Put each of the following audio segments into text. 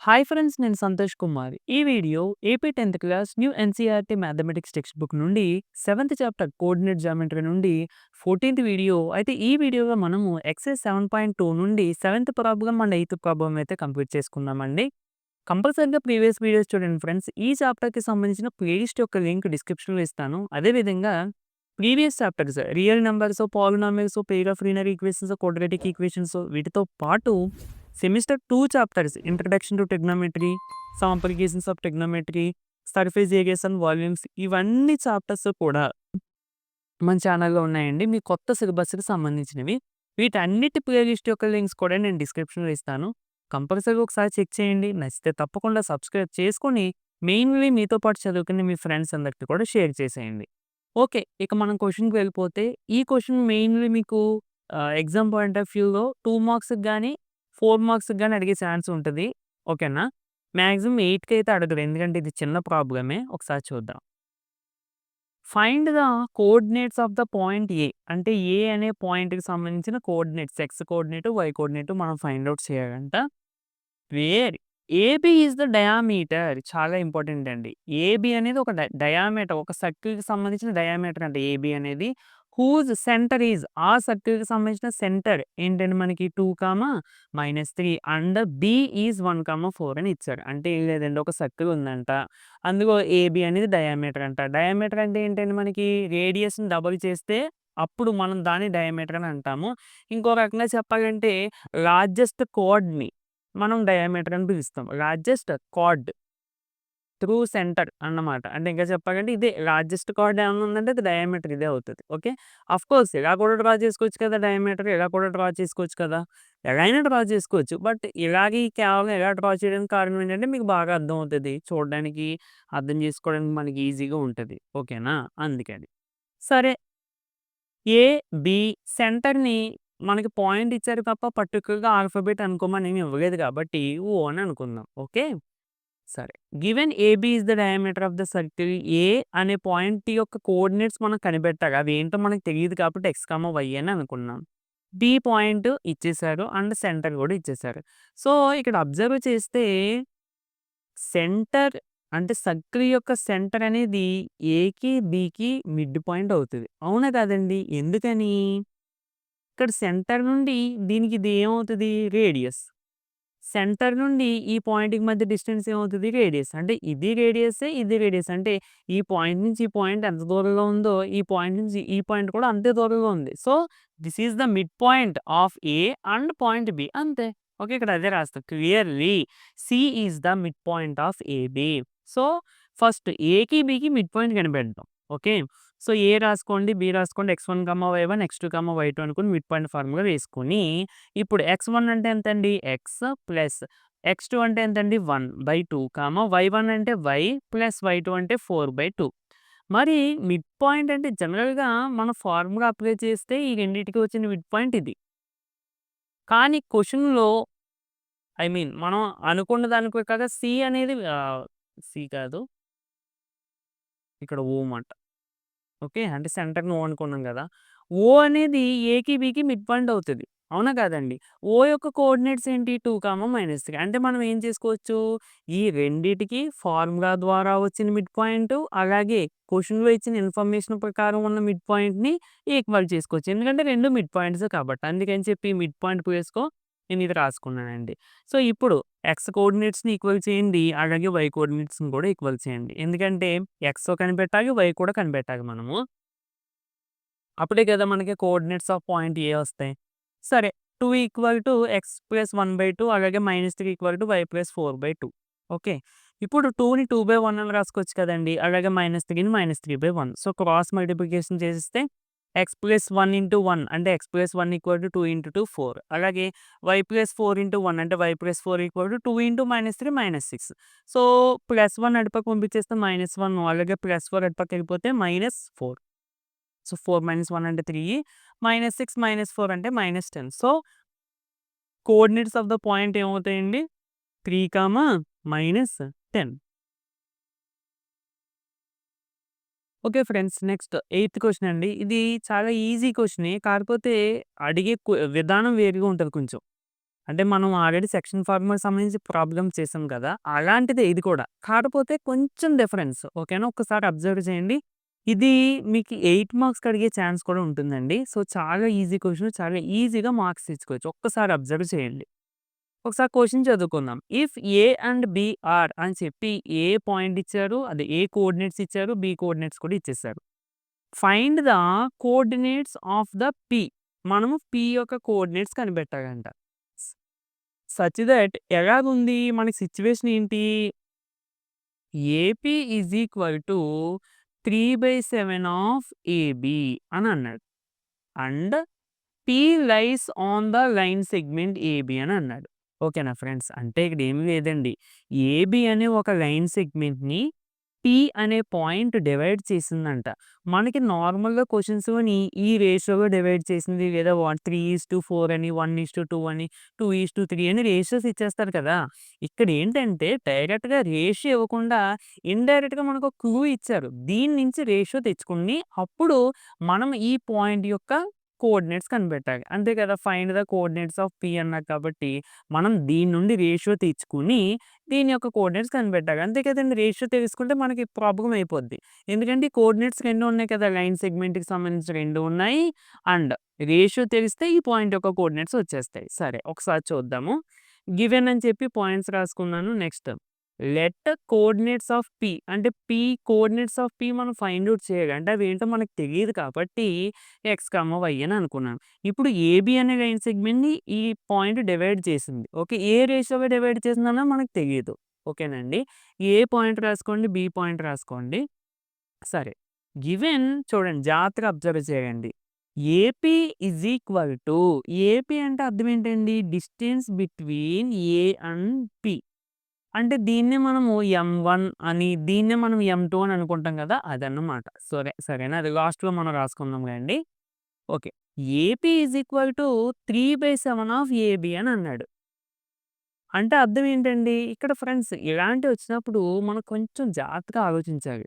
Hi friends, నేను సంతోష్ కుమార్. ఈ video AP 10th class new NCERT mathematics text book నుండి 7th chapter coordinate geometry నుండి 14th video. అయితే ఈ వీడియోలో మనము ఎక్సైజ్ 7.2 నుండి 7th problem and 8th problem అయితే కంప్లీట్ చేసుకుందామండి. కంపల్సరీగా ప్రీవియస్ వీడియోస్ చూడండి ఫ్రెండ్స్. ఈ చాప్టర్కి సంబంధించిన ప్లేలిస్ట్ యొక్క లింక్ డిస్క్రిప్షన్లో ఇస్తాను. అదేవిధంగా previous chapters real numbers, polynomials, pair of linear equations, quadratic equations వీటితో పాటు semester 2 chapters introduction to trigonometry, some applications of trigonometry, surface areas and volumes ఇవన్నీ చాప్టర్స్ కూడా మన ఛానల్‌లో ఉన్నాయండి. మీ కొత్త సిలబస్‌కి సంబంధించినవి. వీటన్నిటి ప్లేలిస్ట్ యొక్క లింక్స్ కూడా నేను డిస్క్రిప్షన్‌లో ఇస్తాను. కంపల్సరీగా ఒకసారి చెక్ చేయండి. నచ్చితే తప్పకుండా సబ్స్క్రైబ్ చేసుకొని మెయిన్‌లీ మీతో పాటు చదువుకునే మీ ఫ్రెండ్స్ అందరికి కూడా షేర్ చేసేయండి. ఓకే. ఇక మనం క్వెషన్‌కి వెళ్ళిపోతే ఈ క్వెషన్ మెయిన్‌లీ మీకు ఎగ్జామ్ పాయింట్ ఆఫ్ వ్యూలో 2 మార్క్స్‌కి గాని, 4 మార్క్స్‌కి గాని అడిగే ఛాన్స్ ఉంటది. ఓకేనా? మాక్సిమం 8కి అయితే అడగరు. ఎందుకంటే ఇది చిన్న ప్రాబ్లమే. ఒకసారి చూద్దాం. Find the coordinates of the point A. అంటే ఏ అనే పాయింట్‌కి సంబంధించిన coordinates X coordinate, Y coordinate మనం ఫైండ్ ఔట్ చేయాలంట. Where AB is the diameter చాలా ఇంపార్టెంట్ అండి. ఏబీ అనేది ఒక డయామీటర్, ఒక సర్కిల్‌కి సంబంధించిన డయామీటర్ అంటే ఏబీ అనేది. హూజ్ సెంటర్ ఈజ్ ఆ సర్కిల్‌కి సంబంధించిన సెంటర్ ఏంటంటే మనకి 2, -3 అండ్ బి ఈజ్ 1, 4 అని ఇచ్చాడు. అంటే ఏం లేదండి, ఒక సర్కిల్ ఉందంట. అందులో ఏబీ అనేది డయామీటర్ అంట. డయామీటర్ అంటే ఏంటంటే మనకి రేడియస్‌ని డబుల్ చేస్తే అప్పుడు మనం దాన్ని డయామీటర్ అని అంటాము. ఇంకో రకంగా చెప్పాలంటే లార్జెస్ట్ కోడ్‌ని మనం డయామీటర్ అని పిలుస్తాం. లార్జెస్ట్ కార్డ్ త్రూ సెంటర్ అన్నమాట. అంటే ఇంకా చెప్పాలంటే ఇదే లార్జెస్ట్ కార్డ్ ఏమన్నా ఉందంటే అది డయామీటర్ ఇదే అవుతది. ఓకే. ఆఫ్‌కోర్స్ ఇలా కూడా డ్రా చేసుకోవచ్చు కదా డయామీటర్. ఇలా కూడా డ్రా చేసుకోవచ్చు కదా. ఎలా అయినా డ్రా చేసుకోవచ్చు. బట్ ఇలాగే కేవలం ఇలా డ్రా చేయడానికి కారణం ఏంటంటే మీకు బాగా అర్థమవుతది. చూడడానికి, అర్థం చేసుకోవడానికి మనకి ఈజీగా ఉంటది. ఓకేనా? అందుకని. సరే. ఏ, బి సెంటర్‌ని మనకి పాయింట్ ఇచ్చారు తప్ప పర్టిక్యులర్‌గా ఆల్ఫాబెట్ అనుకోమని ఏమి ఇవ్వలేదు కాబట్టి ఓ అని అనుకుందాం. ఓకే. సరే. Given AB is the diameter of the circle A అనే పాయింట్ యొక్క కోఆర్డినేట్స్ మనం కనిపెట్టాలి. అవేంటో మనకు తెలీదు కాబట్టి ఎక్స్, వై అని అనుకున్నాం. బి పాయింట్ ఇచ్చేసారు అండ్ సెంటర్ కూడా ఇచ్చేసారు. సో, ఇక్కడ అబ్జర్వ్ చేస్తే సెంటర్ అంటే సర్కిల్ యొక్క సెంటర్ అనేది ఏకి, బికి మిడ్ పాయింట్ అవుతది. అవునా కాదండి? ఎందుకని? ఇక్కడ సెంటర్ నుండి దీనికి ఇది ఏమవుతది? రేడియస్. సెంటర్ నుండి ఈ పాయింట్‌కి మధ్య డిస్టెన్స్ ఏమవుతది? రేడియస్. అంటే ఇది రేడియస్సే, ఇది రేడియస్. అంటే ఈ పాయింట్ నుంచి ఈ పాయింట్ ఎంత దూరంలో ఉందో, ఈ పాయింట్ నుంచి ఈ పాయింట్ కూడా అంతే దూరంలో ఉంది. So, this is the mid point of A and point B అంతే. ఓకే. ఇక్కడ అదే రాస్తాం. Clearly C is the mid point of AB. So, first ఏకి, బికి మిడ్ పాయింట్ కనిపెడదాం. ఓకే. సో, ఏ రాసుకోండి, బి రాసుకోండి. x1, y1, x2, y2 అనుకుని మిడ్ పాయింట్ ఫార్ములా వేసుకొని ఇప్పుడు x1 అంటే ఎంతండి? ఎక్స్ ప్లస్ x2 అంటే ఎంతండి? 1/2 y1 అంటే y ప్లస్ y2 అంటే 4/2. మరి మిడ్ పాయింట్ అంటే జనరల్‌గా మన ఫార్ములా అప్లై చేస్తే ఈ రెండిటికి వచ్చిన మిడ్ పాయింట్ ఇది. కానీ క్వెషన్‌లో మనం అనుకున్న దాని ప్రకారం సి అనేది సి కాదు. ఇక్కడ ఓ మాట. ఓకే. అంటే సెంటర్‌ని ఓ అనుకున్నాం గదా! ఓ అనేది ఏకి, బికి మిడ్ పాయింట్ అవుతది. అవునా కాదండి? ఓ యొక్క కోఆర్డినేట్స్ ఏంటి? 2, -3 అంటే మనం ఏం చేసుకోవచ్చు? ఈ రెండిటికి ఫార్ములా ద్వారా వచ్చిన మిడ్ పాయింట్, అలాగే క్వెషన్‌లో ఇచ్చిన ఇన్ఫర్మేషన్ ప్రకారం ఉన్న మిడ్ పాయింట్‌ని ఈక్వల్ చేసుకోవచ్చు. ఎందుకంటే 2 మిడ్ పాయింట్సే కాబట్టి. అందుకని చెప్పి మిడ్ పాయింట్ ప్లేస్‌లో నేను ఇది రాసుకున్నానండి. సో, ఇప్పుడు ఎక్స్ కోఆర్డినేట్స్‌ని ఈక్వల్ చేయండి. అలాగే వై కోఆర్డినేట్స్‌ని కూడా ఈక్వల్ చేయండి. ఎందుకంటే ఎక్స్ కనిపెట్టాలి, వై కూడా కనిపెట్టాలి మనము. అప్పుడే కదా మనకి కోఆర్డినేట్స్ ఆఫ్ పాయింట్ ఏ వస్తాయి. సరే. 2 = x + 1/2 అలాగే -3 = y + 4/2. ఓకే. ఇప్పుడు 2ని 2/1 అని రాసుకోవచ్చు కదండీ. అలాగే -3ని -3/1. సో, క్రాస్ మల్టిప్లికేషన్ చేసేస్తే x + 1 × 1 అంటే x + 1 = 2 × 2 4. అలాగే y + 4 × 1 అంటే y + 4 = 2 × -3 -6. సో, +1 అటుపక్క పంపించేస్తే -1 అలాగే +4 అటుపక్క వెళ్ళిపోతే -4. సో, 4 - 1 అంటే 3, -6 - 4 అంటే -10. So, coordinates of the point ఏమవుతాయండి? 3, -10. Okay friends. Next eighth question అండి. ఇది చాలా ఈజీ క్వెషనే. కాకపోతే అడిగే విధానం వేరుగా ఉంటది కొంచెం. అంటే మనం ఆల్రెడీ సెక్షన్ ఫార్ములాకి సంబంధించి ప్రాబ్లమ్ చేసాం కదా! అలాంటిదే ఇది కూడా. కాకపోతే కొంచెం డిఫరెన్స్. ఓకేనా? ఒక్కసారి అబ్జర్వ్ చేయండి. ఇది మీకు 8 మార్క్స్‌కి అడిగే ఛాన్స్ కూడా ఉంటుందండి. సో, చాలా ఈజీ క్వెషన్. చాలా ఈజీగా మార్క్స్ తెచ్చుకోవచ్చు. ఒక్కసారి అబ్జర్వ్ చేయండి. ఒకసారి క్వెషన్ చదువుకుందాం. If A and B are అని చెప్పి ఏ పాయింట్ ఇచ్చారు. అదే ఏ కోఆర్డినేట్స్ ఇచ్చారు. బి కోఆర్డినేట్స్ కూడా ఇచ్చేసారు. Find the coordinates of the P. మనము పి యొక్క కోఆర్డినేట్స్ కనిపెట్టాలంట. సచ్ థట్ ఎలాగుంది మనకి సిట్యుయేషన్ ఏంటి? AP is equal to 3/7 of AB అని అన్నాడు. And P lies on the line segment AB అని అన్నాడు. ఓకేనా ఫ్రెండ్స్? అంటే ఇక్కడ ఏమి లేదండి. ఏబీ అనే ఒక లైన్ సెగ్మెంట్‌ని పి అనే పాయింట్ డివైడ్ చేసిందంట. మనకి నార్మల్‌గా క్వెషన్స్‌లోని ఈ రేషియోలో డివైడ్ చేసింది లేదా 3:4 అని, 1:2 అని, 2:3 అని రేషియోస్ ఇచ్చేస్తారు కదా! ఇక్కడ ఏంటంటే డైరెక్ట్‌గా రేషియో ఇవ్వకుండా ఇండైరెక్ట్‌గా మనకు ఒక క్లూ ఇచ్చారు. దీని నుంచి రేషియో తెచ్చుకొని అప్పుడు మనం ఈ పాయింట్ యొక్క కోఆర్డినేట్స్ కనిపెట్టాలి. అంతే కదా! Find the coordinates of P అన్నారు కాబట్టి మనం దీని నుండి రేషియో తెచ్చుకొని దీని యొక్క కోఆర్డినేట్స్ కనిపెట్టాలి. అంతే కదండీ! రేషియో తెలుసుకుంటే మనకి ప్రాబ్లమ్ అయిపోద్ది. ఎందుకంటే ఈ కోఆర్డినేట్స్ 2 ఉన్నాయి కదా! లైన్ సెగ్మెంట్‌కి సంబంధించి 2 ఉన్నాయి. అండ్ రేషియో తెలిస్తే ఈ పాయింట్ యొక్క కోఆర్డినేట్స్ వచ్చేస్తాయి. సరే ఒకసారి చూద్దాము. గివెన్ అని చెప్పి పాయింట్స్ రాసుకున్నాను. Next let coordinates of P అంటే పి కోఆర్డినేట్స్ ఆఫ్ పి మనం ఫైండ్ ఔట్ చేయాలి. అంటే అవేంటో మనకు తెలీదు కాబట్టి ఎక్స్, వై అని అనుకున్నాను. ఇప్పుడు ఏబీ అనే లైన్ సెగ్మెంట్‌ని ఈ పాయింట్ డివైడ్ చేసింది. ఓకే. ఏ రేషియోగా డివైడ్ చేసిందన్నది మనకు తెలీదు. ఓకేనండి. ఏ పాయింట్ రాసుకోండి, బి పాయింట్ రాసుకోండి. సరే. గివెన్ చూడండి జాగ్రత్తగా అబ్జర్వ్ చేయండి. AP is equal to AP అంటే అర్థం ఏంటండి? Distance between A and P. అంటే దీన్నే మనము M1 అని, దీన్నే మనం M2 అని అనుకుంటాం కదా! అదన్నమాట. సరేనా? అది లాస్ట్‌లో మనం రాసుకుందాం లెండి. Okay. AP is equal to 3/7 of AB అని అన్నాడు. అంటే అర్థం ఏంటండి? ఇక్కడ ఫ్రెండ్స్ ఇలాంటివి వచ్చినప్పుడు మనం కొంచెం జాగ్రత్తగా ఆలోచించాలి.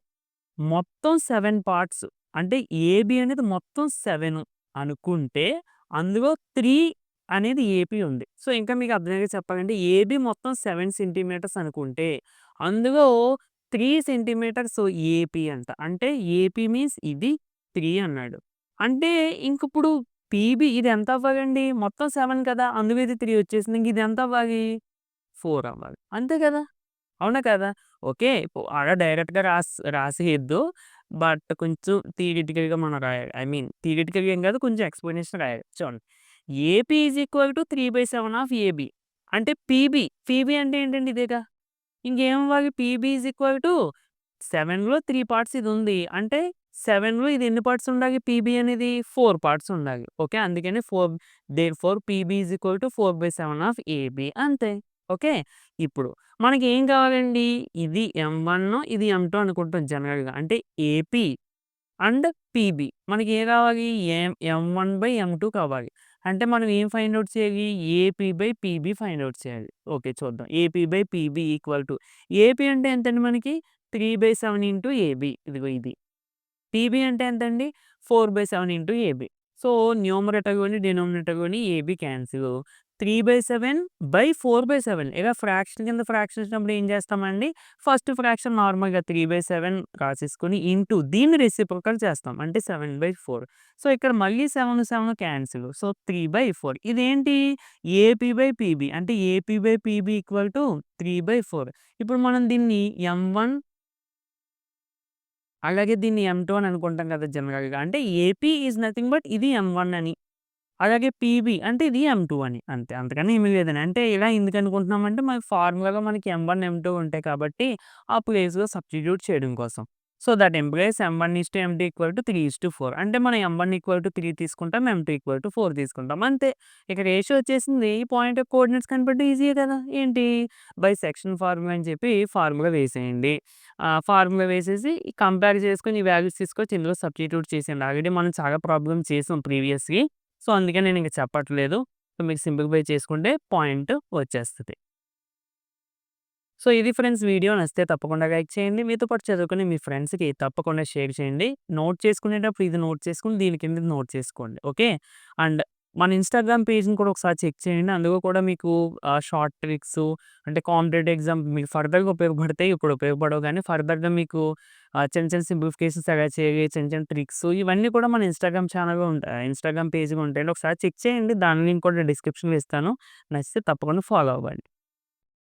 మొత్తం 7 పార్ట్స్ అంటే ఏబీ అనేది మొత్తం 7 అనుకుంటే అందులో 3 అనేది ఏపీ ఉంది. సో, ఇంకా మీకు అర్థమయ్యేలా చెప్పాలంటే ఏబీ మొత్తం 7 సెంటీమీటర్స్ అనుకుంటే అందులో 3 సెంటీమీటర్స్ ఏపీ అంట. అంటే ఏపీ మీన్స్ ఇది 3 అన్నాడు. అంటే ఇంకిప్పుడు పీబీ ఇది ఎంత అవ్వాలండి? మొత్తం 7 కదా! అందులో ఇది 3 వచ్చేసింది. ఇంక ఇది ఎంత అవ్వాలి? 4 అవ్వాలి. అంతే కదా! అవునా కదా! ఓకే. అలా డైరెక్ట్‌గా రాసేయొద్దు. బట్ కొంచెం థియరిటికల్‌గా మనం రాయాలి. ఐ మీన్ థియరిటికల్‌గా ఏం కాదు కొంచెం ఎక్స్‌ప్లనేషన్ రాయాలి. చూడండి. AP is equal to 3/7 of AB. అంటే పీబీ అంటే ఏంటండి ఇదేగా. ఇంకేమవ్వాలి పీబీ ఈజ్ ఈక్వల్ టు 7లో 3 పార్ట్స్ ఇది ఉంది. అంటే 7లో ఇది ఎన్ని పార్ట్స్ ఉండాలి పీబీ అనేది 4 పార్ట్స్ ఉండాలి. ఓకే. అందుకని therefore PB is equal to 4/7 of AB అంతే. ఓకే. ఇప్పుడు మనకేం కావాలండి? ఇది M1 ఇది M2 అనుకుంటాం జనరల్‌గా. అంటే ఏపీ అండ్ పీబీ. మనకి ఏం కావాలి? M1/M2 కావాలి. అంటే మనం ఏం ఫైండ్ ఔట్ చేయాలి? ఏపీ/పీబీ ఫైండ్ ఔట్ చేయాలి. ఓకే చూద్దాం. ఏపీ/పీబీ ఈక్వల్ టు ఏపీ అంటే ఎంతండి మనకి? 3/7 ఇంటూ ఏబీ ఇదిగో ఇది. పీబీ అంటే ఎంతండి? 4/7 ఇంటూ ఏబీ. సో, న్యూమరేటర్‌లోని, డినామినేటర్‌లోని ఏబీ క్యాన్సిల్. 3/7/4/7 ఇలా ఫ్రాక్షన్ కింద ఫ్రాక్షన్ వచ్చినప్పుడు ఏం చేస్తామండి? ఫస్ట్ ఫ్రాక్షన్ నార్మల్‌గా 3/7 రాసేసుకొని ఇంటూ దీన్ని రెసిప్రోకల్ చేస్తాం. అంటే 7/4. సో, ఇక్కడ మళ్ళీ 7, 7 క్యాన్సిల్. సో, 3/4 ఇదేంటి? ఏపీ/పీబీ అంటే ఏపీ/పీబీ ఈక్వల్ టు 3/4. ఇప్పుడు మనం దీన్ని M1 అలాగే దీన్ని M2 అని అనుకుంటాం కదా జనరల్‌గా. అంటే ఏపీ ఈజ్ నథింగ్ బట్ ఇది M1 అని. అలాగే పీబీ అంటే ఇది M2 అని. అంతే. అంతకన్నా ఏమీ లేదండి. అంటే ఇలా ఎందుకు అనుకుంటున్నామంటే మనకి ఫార్ములాలో మనకి M1, M2 ఉంటాయి కాబట్టి ఆ ప్లేస్‌లో సబ్స్టిట్యూట్ చేయడం కోసం. So, that employees M1:M2 equal to 3:4 అంటే మనం M1 ఈక్వల్ టు 3 తీసుకుంటాం. M2 ఈక్వల్ టు 4 తీసుకుంటాం. అంతే. ఇక రేషియో వచ్చేసింది. ఈ పాయింట్ యొక్క కోఆర్డినేట్స్ కనిపెట్టడం ఈజీయే కదా! ఏంటి? బై సెక్షన్ ఫార్ములా అని చెప్పి ఫార్ములా వేసేయండి. ఫార్ములా వేసేసి కంపేర్ చేసుకొని ఈ వాల్యూస్ తీసుకొచ్చి ఇందులో సబ్స్టిట్యూట్ చేసేయండి. ఆల్రెడీ మనం చాలా ప్రాబ్లమ్ చేసాం ప్రీవియస్‌వి. సో, అందుకే నేనింక చెప్పట్లేదు. సో, మీరు సింప్లిఫై చేసుకుంటే పాయింట్ వచ్చేస్తది. సో, ఇది ఫ్రెండ్స్ వీడియో నచ్చితే తప్పకుండా లైక్ చేయండి. మీతో పాటు చదువుకునే మీ ఫ్రెండ్స్‌కి తప్పకుండా షేర్ చేయండి. నోట్ చేసుకునేటప్పుడు ఇది నోట్ చేసుకొని దీని కింద నోట్ చేసుకోండి. ఓకే. అండ్ మన ఇన్‌స్టాగ్రామ్ పేజ్‌ని కూడా ఒకసారి చెక్ చేయండి. అందులో కూడా మీకు షార్ట్ ట్రిక్సు అంటే కాంపిటేటివ్ ఎగ్జామ్ మీకు ఫర్దర్‌గా ఉపయోగపడతాయి. ఇప్పుడు ఉపయోగపడవు గానీ ఫర్దర్‌గా మీకు చిన్న చిన్న సింప్లిఫికేషన్స్ ఎలా చేయాలి, చిన్న చిన్న ట్రిక్సు ఇవన్నీ కూడా మన ఇన్‌స్టాగ్రామ్ ఛానెల్‌లో ఉంటాయి. ఇన్‌స్టాగ్రామ్ పేజ్‌లో ఉంటాయండి. ఒకసారి చెక్ చేయండి. దాని లింక్ కూడా డిస్క్రిప్షన్‌లో ఇస్తాను. నచ్చితే తప్పకుండా ఫాలో అవ్వండి.